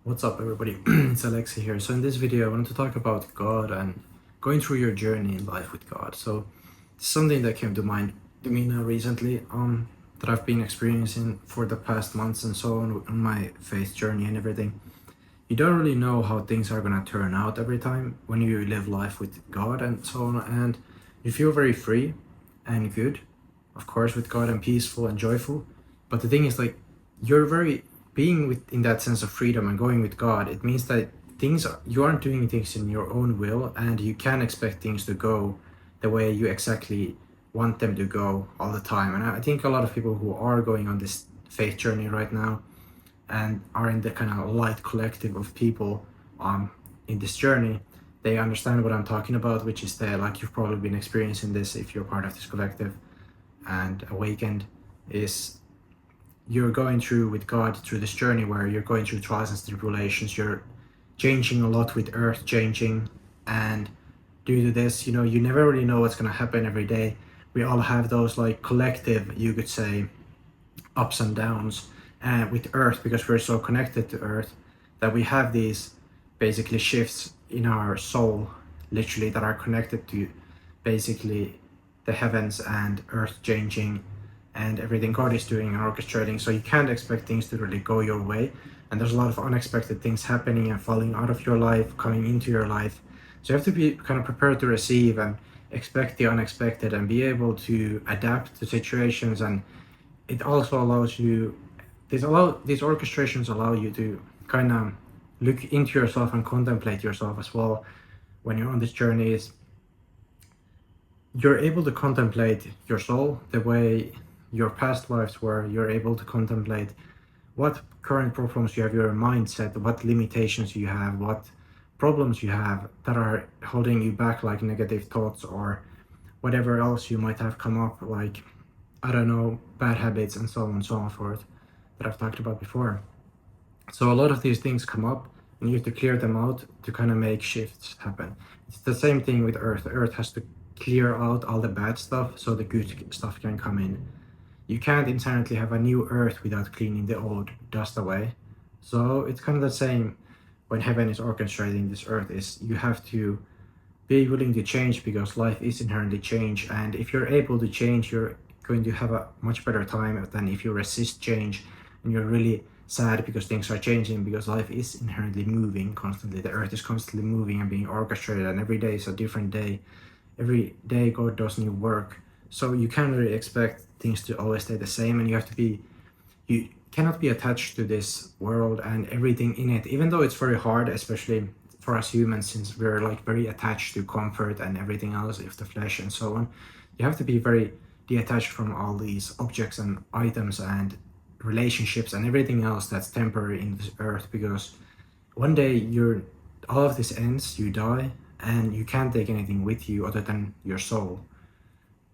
What's up, everybody? It's Alexei here. So in this video I wanted to talk about God and going through your journey in life with God. So it's something that came to mind to me now recently, that I've been experiencing for the past months and so on my faith journey and everything. You don't really know how things are gonna turn out every time when you live life with God and so on, and you feel very free and good, of course, with God, and peaceful and joyful. But the thing is, like, you're very being with in that sense of freedom and going with God. It means that you aren't doing things in your own will, and you can't expect things to go the way you exactly want them to go all the time. And I think a lot of people who are going on this faith journey right now and are in the kind of light collective of people in this journey, they understand what I'm talking about, which is that, like, you've probably been experiencing this if you're part of this collective and awakened, is you're going through with God through this journey where you're going through trials and tribulations. You're changing a lot with Earth changing, and due to this, you never really know what's going to happen every day. We all have those, like, collective, you could say, ups and downs with Earth, because we're so connected to Earth that we have these basically shifts in our soul, literally, that are connected to basically the heavens and Earth changing and everything God is doing and orchestrating. So you can't expect things to really go your way, and there's a lot of unexpected things happening and falling out of your life, coming into your life. So you have to be kind of prepared to receive and expect the unexpected and be able to adapt to situations. And it also allows you, these orchestrations allow you to kind of look into yourself and contemplate yourself as well. When you're on this journey, is you're able to contemplate your soul the way your past lives were. You're able to contemplate what current problems you have, your mindset, what limitations you have, what problems you have that are holding you back, like negative thoughts or whatever else you might have come up, like, I don't know, bad habits and so on and so forth that I've talked about before. So a lot of these things come up and you have to clear them out to kind of make shifts happen. It's the same thing with Earth. Earth has to clear out all the bad stuff so the good stuff can come in. You can't inherently have a new Earth without cleaning the old dust away. So it's kind of the same when heaven is orchestrating this Earth, is you have to be willing to change, because life is inherently change. And if you're able to change, you're going to have a much better time than if you resist change and you're really sad because things are changing, because life is inherently moving constantly. The Earth is constantly moving and being orchestrated, and every day is a different day. Every day God does new work. So you can't really expect things to always stay the same, and you cannot be attached to this world and everything in it, even though it's very hard, especially for us humans, since we're, like, very attached to comfort and everything else of the flesh and so on. You have to be very detached from all these objects and items and relationships and everything else that's temporary in this Earth, because one day all of this ends, you die, and you can't take anything with you other than your soul.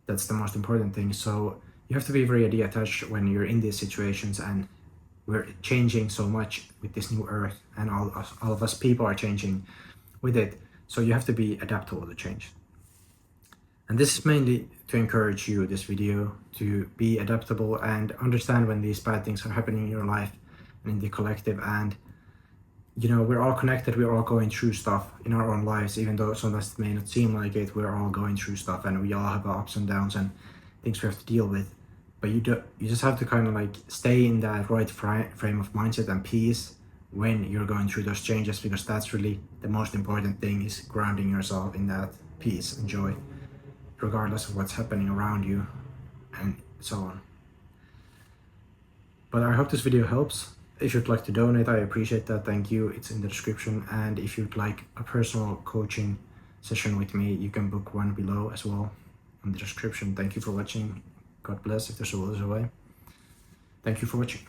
That's the most important thing. So you have to be very detached when you're in these situations, and we're changing so much with this new Earth, and all of us people are changing with it. So you have to be adaptable to change. And this is mainly to encourage you, this video, to be adaptable and understand when these bad things are happening in your life and in the collective. And we're all connected, we're all going through stuff in our own lives, even though sometimes it may not seem like it. We're all going through stuff, and we all have our ups and downs and things we have to deal with. But you just have to kind of, like, stay in that right frame of mindset and peace when you're going through those changes, because that's really the most important thing, is grounding yourself in that peace and joy, regardless of what's happening around you and so on. But I hope this video helps. If you'd like to donate, I appreciate that. Thank you. It's in the description. And if you'd like a personal coaching session with me, you can book one below as well in the description. Thank you for watching. God bless, if there's a will, there's a way. Thank you for watching.